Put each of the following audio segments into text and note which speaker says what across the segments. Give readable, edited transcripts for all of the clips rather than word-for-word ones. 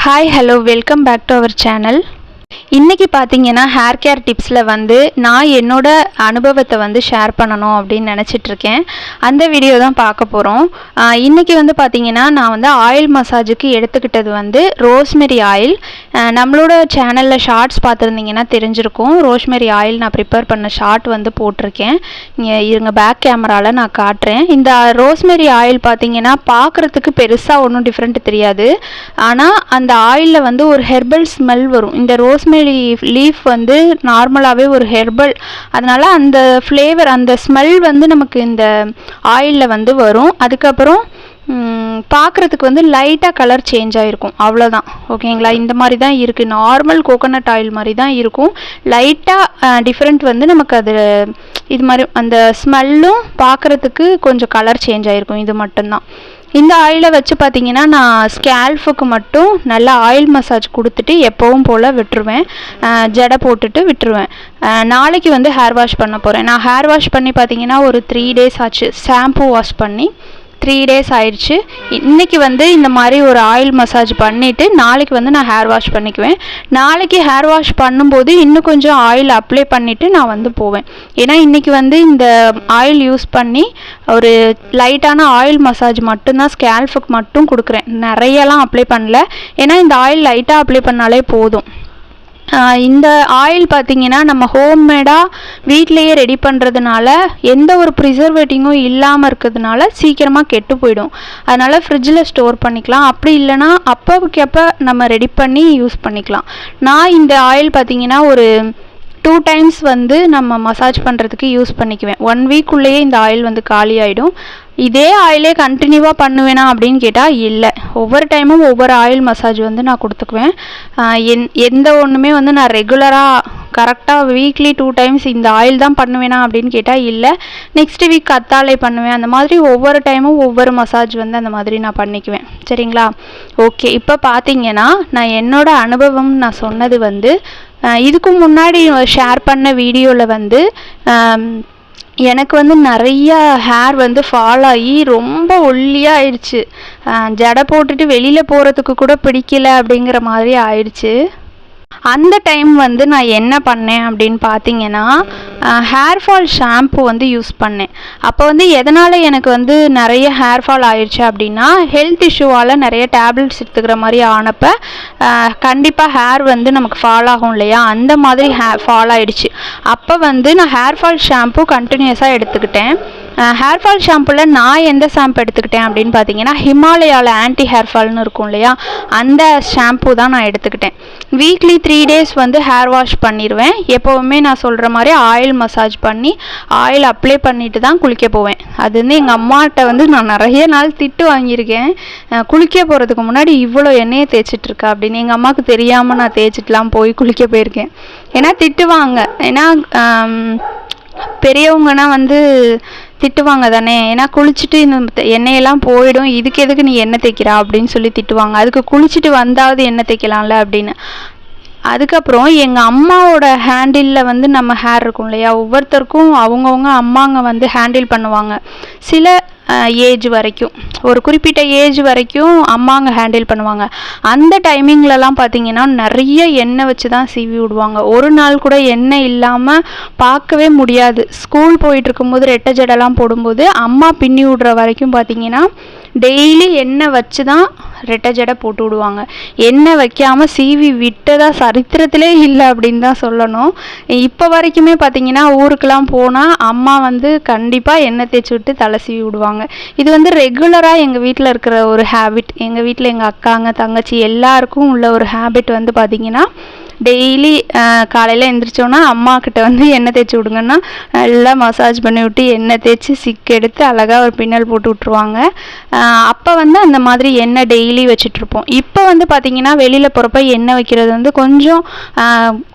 Speaker 1: Hi, hello, welcome back to our channel. இன்றைக்கி பார்த்தீங்கன்னா hair care டிப்ஸில் வந்து நான் என்னோட அனுபவத்தை வந்து ஷேர் பண்ணணும் அப்படின்னு நினச்சிட்ருக்கேன். அந்த வீடியோ தான் பார்க்க போகிறோம். இன்றைக்கி வந்து பார்த்திங்கன்னா நான் வந்து ஆயில் மசாஜுக்கு எடுத்துக்கிட்டது வந்து ரோஸ்மெரி ஆயில். நம்மளோட சேனலில் ஷார்ட்ஸ் பார்த்துருந்தீங்கன்னா தெரிஞ்சிருக்கும். ரோஸ்மெரி ஆயில் நான் ப்ரிப்பேர் பண்ண ஷார்ட் வந்து போட்டிருக்கேன். இருங்க பேக் கேமராவில் நான் காட்டுறேன். இந்த ரோஸ்மெரி ஆயில் பார்த்திங்கன்னா பார்க்குறதுக்கு பெருசாக ஒன்றும் டிஃப்ரெண்ட் தெரியாது. ஆனால் அந்த ஆயிலில் வந்து ஒரு ஹெர்பல் ஸ்மெல் வரும். இந்த ரோஸ்மெரி லீஃப் வந்து நார்மலாகவே ஒரு ஹெர்பல், அதனால் அந்த ஃப்ளேவர் அந்த ஸ்மெல் வந்து நமக்கு இந்த ஆயிலில் வந்து வரும். அதுக்கப்புறம் பார்க்குறதுக்கு வந்து லைட்டாக கலர் சேஞ்ச் ஆகிருக்கும், அவ்வளோதான். ஓகேங்களா? இந்த மாதிரி தான் இருக்குது. நார்மல் கோகோனட் ஆயில் மாதிரி தான் இருக்கும். லைட்டாக டிஃப்ரெண்ட் வந்து நமக்கு அது இது மாதிரி அந்த ஸ்மெல்லும் பார்க்குறதுக்கு கொஞ்சம் கலர் சேஞ்ச் ஆகிருக்கும். இது மட்டும்தான். இந்த ஆயிலை வச்சு பார்த்திங்கன்னா நான் ஸ்கேல்ஃபுக்கு மட்டும் நல்லா ஆயில் மசாஜ் கொடுத்துட்டு எப்போவும் போல் விட்டுருவேன். ஜடை போட்டுட்டு விட்டுருவேன். நாளைக்கு வந்து ஹேர் வாஷ் பண்ண போகிறேன். நான் ஹேர் வாஷ் பண்ணி பார்த்திங்கன்னா ஒரு 3 days ஆச்சு. ஷாம்பு வாஷ் பண்ணி 3 days ஆயிடுச்சு. இன்றைக்கி வந்து இந்த மாதிரி ஒரு ஆயில் மசாஜ் பண்ணிவிட்டு நாளைக்கு வந்து நான் ஹேர் வாஷ் பண்ணிக்குவேன். நாளைக்கு ஹேர் வாஷ் பண்ணும்போது இன்னும் கொஞ்சம் ஆயில் அப்ளை பண்ணிவிட்டு நான் வந்து போவேன். ஏன்னா இன்றைக்கி வந்து இந்த ஆயில் யூஸ் பண்ணி ஒரு லைட்டான ஆயில் மசாஜ் மட்டும்தான் ஸ்கேல்ஃபுக்கு மட்டும் கொடுக்குறேன். நிறையலாம் அப்ளை பண்ணல. ஏன்னா இந்த ஆயில் லைட்டாக அப்ளை பண்ணாலே போதும். இந்த ஆயில் பார்த்திங்கன்னா நம்ம ஹோம்மேடாக வீட்டிலையே ரெடி பண்ணுறதுனால எந்த ஒரு ப்ரிசர்வேட்டிங்கும் இல்லாமல் இருக்கிறதுனால சீக்கிரமாக கெட்டு போயிடும். அதனால் ஃப்ரிட்ஜில் ஸ்டோர் பண்ணிக்கலாம். அப்படி இல்லைனா அப்போவுக்கு நம்ம ரெடி பண்ணி யூஸ் பண்ணிக்கலாம். நான் இந்த ஆயில் பார்த்திங்கன்னா ஒரு 2 times வந்து நம்ம மசாஜ் பண்ணுறதுக்கு யூஸ் பண்ணிக்குவேன். 1 weekக்குள்ளேயே இந்த ஆயில் வந்து காலி ஆகிடும். இதே ஆயிலே கண்டினியூவாக பண்ணுவேனா அப்படின்னு கேட்டால் இல்லை. ஒவ்வொரு டைமும் ஒவ்வொரு ஆயில் மசாஜ் வந்து நான் கொடுத்துக்குவேன். எந்த ஒன்றுமே வந்து நான் ரெகுலராக கரெக்டாக வீக்லி 2 times இந்த ஆயில் தான் பண்ணுவேனா அப்படின்னு கேட்டால் இல்லை. நெக்ஸ்ட் வீக் கத்தாழை பண்ணுவேன். அந்த மாதிரி ஒவ்வொரு டைமும் ஒவ்வொரு மசாஜ் வந்து அந்த மாதிரி நான் பண்ணிக்குவேன். சரிங்களா? ஓகே, இப்போ பார்த்தீங்கன்னா நான் என்னோட அனுபவம் நான் சொன்னது வந்து இதுக்கு முன்னாடி ஷேர் பண்ண வீடியோவில் வந்து எனக்கு வந்து நிறைய ஹேர் வந்து ஃபால் ஆகி ரொம்ப ஒல்லியாக ஆயிடுச்சு. ஜடை போட்டுட்டு வெளியில் போகிறதுக்கு கூட பிடிக்கல அப்படிங்கிற மாதிரி ஆயிடுச்சு. அந்த டைம் வந்து நான் என்ன பண்ணேன் அப்படின்னு பார்த்தீங்கன்னா ஹேர் ஃபால் ஷாம்பு வந்து யூஸ் பண்ணேன். அப்போ வந்து எதனால் எனக்கு வந்து நிறைய ஹேர் ஃபால் ஆயிடுச்சு அப்படின்னா ஹெல்த் இஷ்யூவால் நிறைய டேப்லெட்ஸ் எடுத்துக்கிற மாதிரி ஆனப்போ கண்டிப்பாக ஹேர் வந்து நமக்கு ஃபால் ஆகும் இல்லையா, அந்த மாதிரி ஃபால் ஆயிடுச்சு. அப்போ வந்து நான் ஹேர் ஃபால் ஷாம்பு கண்டினியூஸாக எடுத்துக்கிட்டேன். ஹேர் ஃபால் ஷாம்புவில் நான் எந்த ஷாம்பு எடுத்துக்கிட்டேன் அப்படின்னு பார்த்தீங்கன்னா ஹிமாலயாவில் ஆன்டி ஹேர் ஃபால்னு இருக்கும் இல்லையா, அந்த ஷாம்பு தான் நான் எடுத்துக்கிட்டேன். வீக்லி 3 days வந்து ஹேர் வாஷ் பண்ணிடுவேன். எப்போவுமே நான் சொல்கிற மாதிரி ஆயில் மசாஜ் பண்ணி ஆயில் அப்ளை பண்ணிட்டு தான் குளிக்க போவேன். அது வந்து எங்கள் அம்மாட்ட வந்து நான் நிறைய நாள் திட்டு வாங்கியிருக்கேன். குளிக்க போகிறதுக்கு முன்னாடி இவ்வளோ எண்ணெயை தேய்ச்சிட்ருக்கா அப்படின்னு. எங்கள் அம்மாவுக்கு தெரியாமல் நான் தேய்ச்சிட்டுலாம் போய் குளிக்க போயிருக்கேன். ஏன்னா திட்டுவாங்க. ஏன்னா பெரியவங்கன்னா வந்து திட்டுவாங்க தானே. ஏன்னா குளிச்சுட்டு இந்த எண்ணெயெல்லாம் போயிடும், இதுக்கு எதுக்கு நீ எண்ணெய் தேய்க்கிறா அப்படின்னு சொல்லி திட்டுவாங்க. அதுக்கு குளிச்சுட்டு வந்தாவது எண்ணெய் தேய்க்கலாம்ல அப்படின்னு. அதுக்கப்புறம் எங்கள் அம்மாவோட ஹேண்டிலில் வந்து நம்ம ஹேர் இருக்கும் இல்லையா, ஒவ்வொருத்தருக்கும் அவங்கவுங்க அம்மாங்க வந்து ஹேண்டில் பண்ணுவாங்க. சில ஏஜ் வரைக்கும், ஒரு குறிப்பிட்ட ஏஜ் வரைக்கும் அம்மாங்க ஹேண்டில் பண்ணுவாங்க. அந்த டைமிங்லலாம் பார்த்திங்கன்னா நிறைய எண்ணெய் வச்சு தான் சீவி விடுவாங்க. ஒரு நாள் கூட எண்ணெய் இல்லாமல் பார்க்கவே முடியாது. ஸ்கூல் போயிட்டு இருக்கும்போது ரெட்டை ஜடெல்லாம் போடும்போது அம்மா பின்னி விடுற வரைக்கும் பார்த்திங்கன்னா டெய்லி எண்ணெய் வச்சு தான் ரெட்டை ஜடை போட்டு விடுவாங்க. எண்ணெய் வைக்காமல் சீவி விட்டதா சரித்திரத்திலே இல்லை அப்படின்னு தான் சொல்லணும். இப்போ வரைக்குமே பார்த்திங்கன்னா ஊருக்கெலாம் போனால் அம்மா வந்து கண்டிப்பாக எண்ணெய் தேய்ச்சி விட்டு தலை சீவி விடுவாங்க. இது வந்து ரெகுலராக எங்கள் வீட்டில் இருக்கிற ஒரு ஹேபிட். எங்கள் வீட்டில் எங்கள் அக்காங்க தங்கச்சி எல்லாருக்கும் உள்ள ஒரு ஹேபிட் வந்து பார்த்திங்கன்னா டெய்லி காலையில் எழுந்திரிச்சோன்னா அம்மாக்கிட்ட வந்து எண்ணெய் தேய்ச்சி விடுங்கன்னா நல்லா மசாஜ் பண்ணி விட்டு எண்ணெய் தேய்ச்சி சிக்கு எடுத்து அழகாக ஒரு பின்னல் போட்டு விட்ருவாங்க. அப்போ வந்து அந்த மாதிரி எண்ணெய் டெய்லி வச்சிட்ருப்போம். இப்போ வந்து பார்த்திங்கன்னா வெளியில் போகிறப்ப எண்ணெய் வைக்கிறது வந்து கொஞ்சம்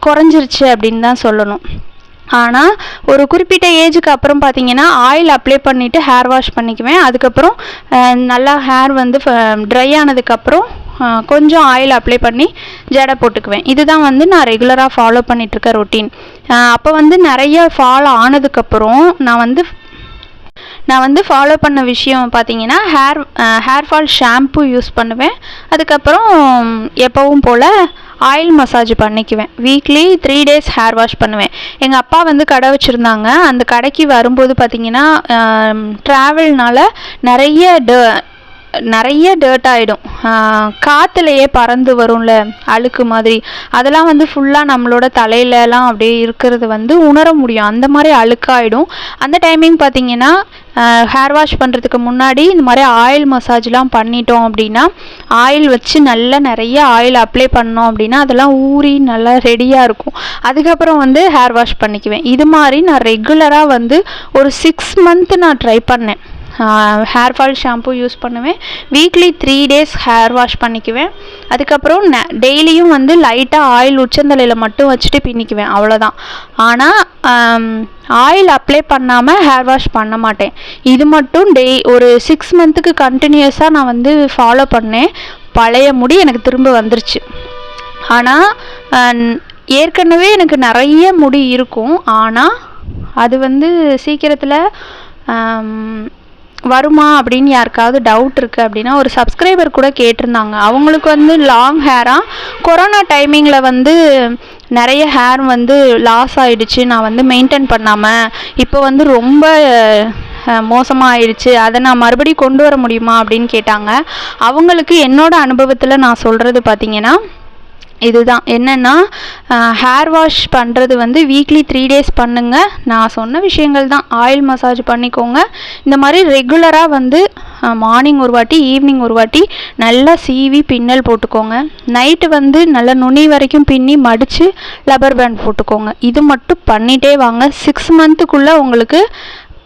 Speaker 1: குறைஞ்சிருச்சு அப்படின்னு தான் சொல்லணும். ஆனால் ஒரு குறிப்பிட்ட ஏஜுக்கு அப்புறம் பார்த்திங்கன்னா ஆயில் அப்ளை பண்ணிவிட்டு ஹேர் வாஷ் பண்ணிக்குவேன். அதுக்கப்புறம் நல்லா ஹேர் வந்து ட்ரை ஆனதுக்கப்புறம் கொஞ்சம் ஆயில் அப்ளை பண்ணி ஜடை போட்டுக்குவேன். இதுதான் வந்து நான் ரெகுலராக ஃபாலோ பண்ணிகிட்ருக்க ரொட்டீன். அப்போ வந்து நிறைய ஃபாலோ ஆனதுக்கப்புறம் நான் வந்து நான் வந்து ஃபாலோ பண்ண விஷயம் பார்த்தீங்கன்னா ஹேர் ஃபால் ஷாம்பு யூஸ் பண்ணுவேன். அதுக்கப்புறம் எப்பவும் போல் ஆயில் மசாஜ் பண்ணிக்குவேன். வீக்லி 3 days ஹேர் வாஷ் பண்ணுவேன். எங்கள் அப்பா வந்து கடை வச்சுருந்தாங்க. அந்த கடைக்கு வரும்போது பார்த்திங்கன்னா ட்ராவல்னால் நிறைய டர்ட் ஆகிடும். காற்றுலையே பறந்து வரும்ல அழுக்கு மாதிரி, அதெல்லாம் வந்து ஃபுல்லாக நம்மளோட தலையிலலாம் அப்படியே இருக்கிறது வந்து உணர முடியும். அந்த மாதிரி அழுக்காகிடும். அந்த டைமிங் பார்த்திங்கன்னா ஹேர் வாஷ் பண்ணுறதுக்கு முன்னாடி இந்த மாதிரி ஆயில் மசாஜ்லாம் பண்ணிட்டோம் அப்படின்னா, ஆயில் வச்சு நல்லா நிறைய ஆயில் அப்ளை பண்ணோம் அப்படின்னா அதெல்லாம் ஊறி நல்லா ரெடியாக இருக்கும். அதுக்கப்புறம் வந்து ஹேர் வாஷ் பண்ணிக்குவேன். இது மாதிரி நான் ரெகுலராக வந்து ஒரு 6 month நான் ட்ரை பண்ணேன். ஹேர் ஃபால் ஷாம்பு யூஸ் பண்ணுவேன். வீக்லி 3 days ஹேர் வாஷ் பண்ணிக்குவேன். அதுக்கப்புறம் டெய்லியும் வந்து லைட்டாக ஆயில் உச்சந்தலையில் மட்டும் வச்சுட்டு பின்னிக்குவேன், அவ்வளோதான். ஆனால் ஆயில் அப்ளை பண்ணாமல் ஹேர் வாஷ் பண்ண மாட்டேன். இது மட்டும் ஒரு 6 monthக்கு கண்டினியூஸாக நான் வந்து ஃபாலோ பண்ணேன். பழைய முடி எனக்கு திரும்ப வந்துருச்சு. ஆனால் ஏற்கனவே எனக்கு நிறைய முடி இருக்கும். ஆனால் அது வந்து சீக்கிரத்தில் வருமா அப்படின்னு யாருக்காவது டவுட் இருக்குது அப்படின்னா, ஒரு சப்ஸ்கிரைபர் கூட கேட்டிருந்தாங்க. அவங்களுக்கு வந்து லாங் ஹேராக கொரோனா டைமிங்கில் வந்து நிறைய ஹேர் வந்து லாஸ் ஆகிடுச்சு. நான் வந்து மெயின்டைன் பண்ணாமல் இப்போ வந்து ரொம்ப மோசமாக ஆயிடுச்சு, அதை நான் மறுபடியும் கொண்டு வர முடியுமா அப்படின்னு கேட்டாங்க. அவங்களுக்கு என்னோட அனுபவத்தில் நான் சொல்கிறது பார்த்திங்கன்னா இதுதான். என்னென்னா ஹேர் வாஷ் பண்ணுறது வந்து வீக்லி 3 days பண்ணுங்கள். நான் சொன்ன விஷயங்கள் தான். ஆயில் மசாஜ் பண்ணிக்கோங்க. இந்த மாதிரி ரெகுலராக வந்து மார்னிங் ஒரு வாட்டி, ஈவினிங் ஒரு வாட்டி நல்லா சீவி பின்னல் போட்டுக்கோங்க. நைட்டு வந்து நல்லா நுனி வரைக்கும் பின்னி மடித்து லப்பர் பேண்ட் போட்டுக்கோங்க. இது மட்டும் பண்ணிகிட்டே வாங்க. 6 monthக்குள்ளே உங்களுக்கு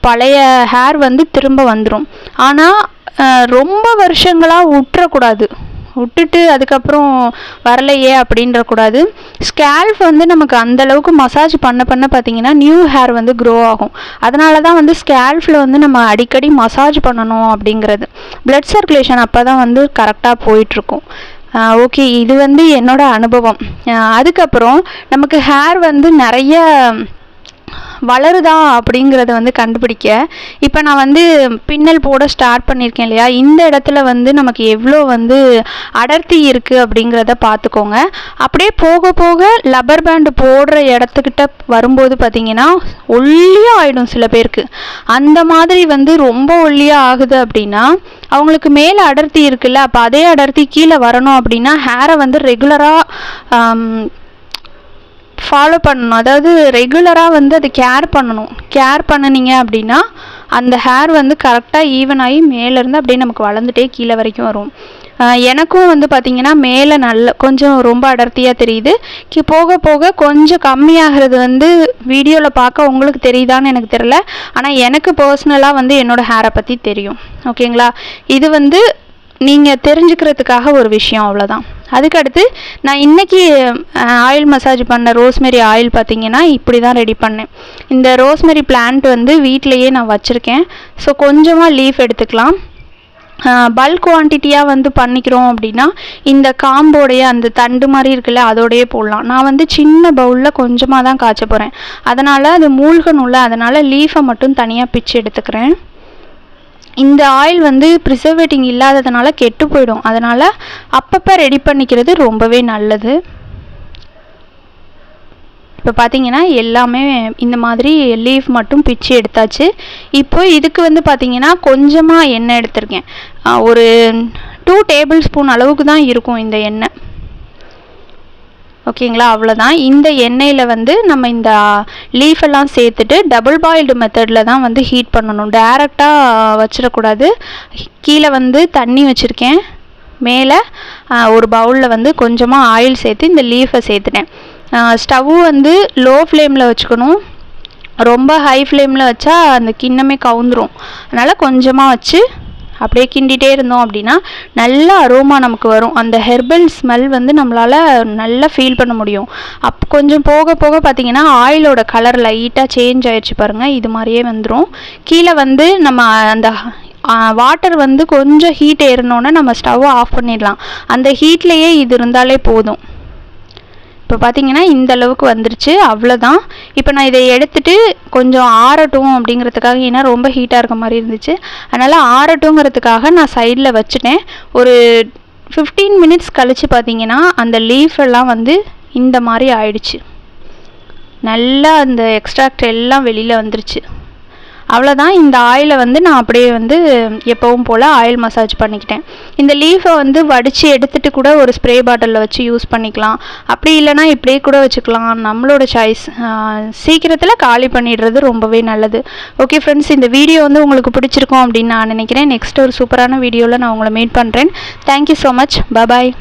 Speaker 1: பழைய ஹேர் வந்து திரும்ப வந்துடும். ஆனால் ரொம்ப வருஷங்களாக விட்டுட்டு அதுக்கப்புறம் வரலையே அப்படின்றக்கூடாது. ஸ்கேல்ஃப் வந்து நமக்கு அந்தளவுக்கு மசாஜ் பண்ண பார்த்திங்கன்னா நியூ ஹேர் வந்து க்ரோ ஆகும். அதனால தான் வந்து ஸ்கேல்ஃபில் வந்து நம்ம அடிக்கடி மசாஜ் பண்ணணும் அப்படிங்கிறது. பிளட் சர்க்குலேஷன் அப்போ தான் வந்து கரெக்டாக போயிட்டுருக்கும். ஓகே, இது வந்து என்னோடய அனுபவம். அதுக்கப்புறம் நமக்கு ஹேர் வந்து நிறைய வளருதா அப்படிங்கிறத வந்து கண்டுபிடிக்க இப்போ நான் வந்து பின்னல் போட ஸ்டார்ட் பண்ணியிருக்கேன் இல்லையா, இந்த இடத்துல வந்து நமக்கு எவ்வளோ வந்து அடர்த்தி இருக்குது அப்படிங்கிறத பார்த்துக்கோங்க. அப்படியே போக போக லப்பர் பேண்டு போடுற இடத்துக்கிட்ட வரும்போது பார்த்திங்கன்னா ஒல்லியாக ஆகிடும் சில பேருக்கு. அந்த மாதிரி வந்து ரொம்ப ஒல்லியாக ஆகுது அப்படின்னா அவங்களுக்கு மேலே அடர்த்தி இருக்குல்ல, அப்போ அதே அடர்த்தி கீழே வரணும் அப்படின்னா ஹேரை வந்து ரெகுலராக ஃபாலோ பண்ணணும். அதாவது ரெகுலராக வந்து அதை கேர் பண்ணணும். கேர் பண்ணினீங்க அப்படின்னா அந்த ஹேர் வந்து கரெக்டாக ஈவனாகி மேலேருந்து அப்படியே நமக்கு வளர்ந்துட்டே கீழே வரைக்கும் வரும். எனக்கும் வந்து பார்த்திங்கன்னா மேலே கொஞ்சம் ரொம்ப அடர்த்தியாக தெரியுது. போக போக கொஞ்சம் கம்மியாகிறது வந்து வீடியோவில் பார்க்க உங்களுக்கு தெரியுதான்னு எனக்கு தெரியல. ஆனால் எனக்கு பர்சனலாக வந்து என்னோடய ஹேரை பற்றி தெரியும். ஓகேங்களா, இது வந்து நீங்கள் தெரிஞ்சுக்கிறதுக்காக ஒரு விஷயம், அவ்வளோதான். அதுக்கடுத்து நான் இன்றைக்கி ஆயில் மசாஜ் பண்ண ரோஸ்மெரி ஆயில் பார்த்திங்கன்னா இப்படி தான் ரெடி பண்ணேன். இந்த ரோஸ்மெரி பிளான்ட் வந்து வீட்டிலையே நான் வச்சுருக்கேன். ஸோ கொஞ்சமாக லீஃப் எடுத்துக்கலாம். பல்க் குவான்டிட்டியாக வந்து பண்ணிக்கிறோம் அப்படின்னா இந்த காம்போடைய அந்த தண்டு மாதிரி இருக்குல்ல அதோடையே போடலாம். நான் வந்து சின்ன பவுலில் கொஞ்சமாக தான் காய்ச்ச போகிறேன். அதனால் அது மூழ்கணும்ல, அதனால் லீஃபை மட்டும் தனியாக பிச்சு எடுத்துக்கிறேன். இந்த ஆயில் வந்து ப்ரிசர்வேட்டிங் இல்லாததுனால கெட்டு போயிடும். அதனால் அப்பப்போ ரெடி பண்ணிக்கிறது ரொம்பவே நல்லது. இப்போ பார்த்தீங்கன்னா எல்லாமே இந்த மாதிரி லீஃப் மட்டும் பிச்சு எடுத்தாச்சு. இப்போ இதுக்கு வந்து பார்த்தீங்கன்னா கொஞ்சமாக எண்ணெய் எடுத்திருக்கேன். ஒரு 2 tablespoon அளவுக்கு தான் இருக்கும் இந்த எண்ணெய். ஓகேங்களா, அவ்வளோதான். இந்த எண்ணெயில் வந்து நம்ம இந்த லீஃபெல்லாம் சேர்த்துட்டு டபுள் பாயில்டு மெத்தடில் தான் வந்து ஹீட் பண்ணணும். டைரெக்டாக வச்சிடக்கூடாது. கீழே வந்து தண்ணி வச்சுருக்கேன். மேலே ஒரு பவுலில் வந்து கொஞ்சமாக ஆயில் சேர்த்து இந்த லீஃபை சேர்த்துட்டேன். ஸ்டவ் வந்து லோ ஃப்ளேமில் வச்சுக்கணும். ரொம்ப ஹை ஃப்ளேமில் வச்சா அந்த கிண்ணமே கவுந்துரும். அதனால் கொஞ்சமாக வச்சு அப்படியே கிண்டிகிட்டே இருந்தோம் அப்படின்னா நல்ல அரோமா நமக்கு வரும். அந்த ஹெர்பல் ஸ்மெல் வந்து நம்மளால் நல்லா ஃபீல் பண்ண முடியும். கொஞ்சம் போக போக பார்த்திங்கன்னா ஆயிலோட கலர் லைட்டாக சேஞ்ச் ஆயிடுச்சு பாருங்கள். இது மாதிரியே வந்துடும். கீழே வந்து நம்ம அந்த வாட்டர் வந்து கொஞ்சம் ஹீட் ஏறினோன்னே நம்ம ஸ்டவ்வை ஆஃப் பண்ணிடலாம். அந்த ஹீட்லேயே இது இருந்தாலே போதும். இப்போ பார்த்தீங்கன்னா இந்த அளவுக்கு வந்துருச்சு, அவ்வளோதான். இப்போ நான் இதை எடுத்துகிட்டு கொஞ்சம் ஆறட்டும் அப்படிங்கிறதுக்காக, ஏன்னா ரொம்ப ஹீட்டாக இருக்க மாதிரி இருந்துச்சு, அதனால் ஆறட்டுங்கிறதுக்காக நான் சைடில் வச்சுட்டேன். ஒரு 15 மினிட்ஸ் கழித்து பார்த்தீங்கன்னா அந்த லீஃப் எல்லாம் வந்து இந்த மாதிரி ஆயிடுச்சு. நல்லா அந்த எக்ஸ்ட்ராக்ட் எல்லாம் வெளியில் வந்துருச்சு. அவ்வளோதான். இந்த ஆயிலை வந்து நான் அப்படியே வந்து எப்பவும் போல் ஆயில் மசாஜ் பண்ணிக்கிட்டேன். இந்த லீஃபை வந்து வடித்து எடுத்துகிட்டு கூட ஒரு ஸ்ப்ரே பாட்டிலில் வச்சு யூஸ் பண்ணிக்கலாம். அப்படி இல்லைனா இப்படியே கூட வச்சுக்கலாம், நம்மளோட சாய்ஸ். சீக்கிரத்தில் காலி பண்ணிடுறது ரொம்பவே நல்லது. ஓகே ஃப்ரெண்ட்ஸ், இந்த வீடியோ வந்து உங்களுக்கு பிடிச்சிருக்கும் அப்படின்னு நான் நினைக்கிறேன். நெக்ஸ்ட் ஒரு சூப்பரான வீடியோவில் நான் உங்களை மீட் பண்ணுறேன். Thank you so much. பாய்.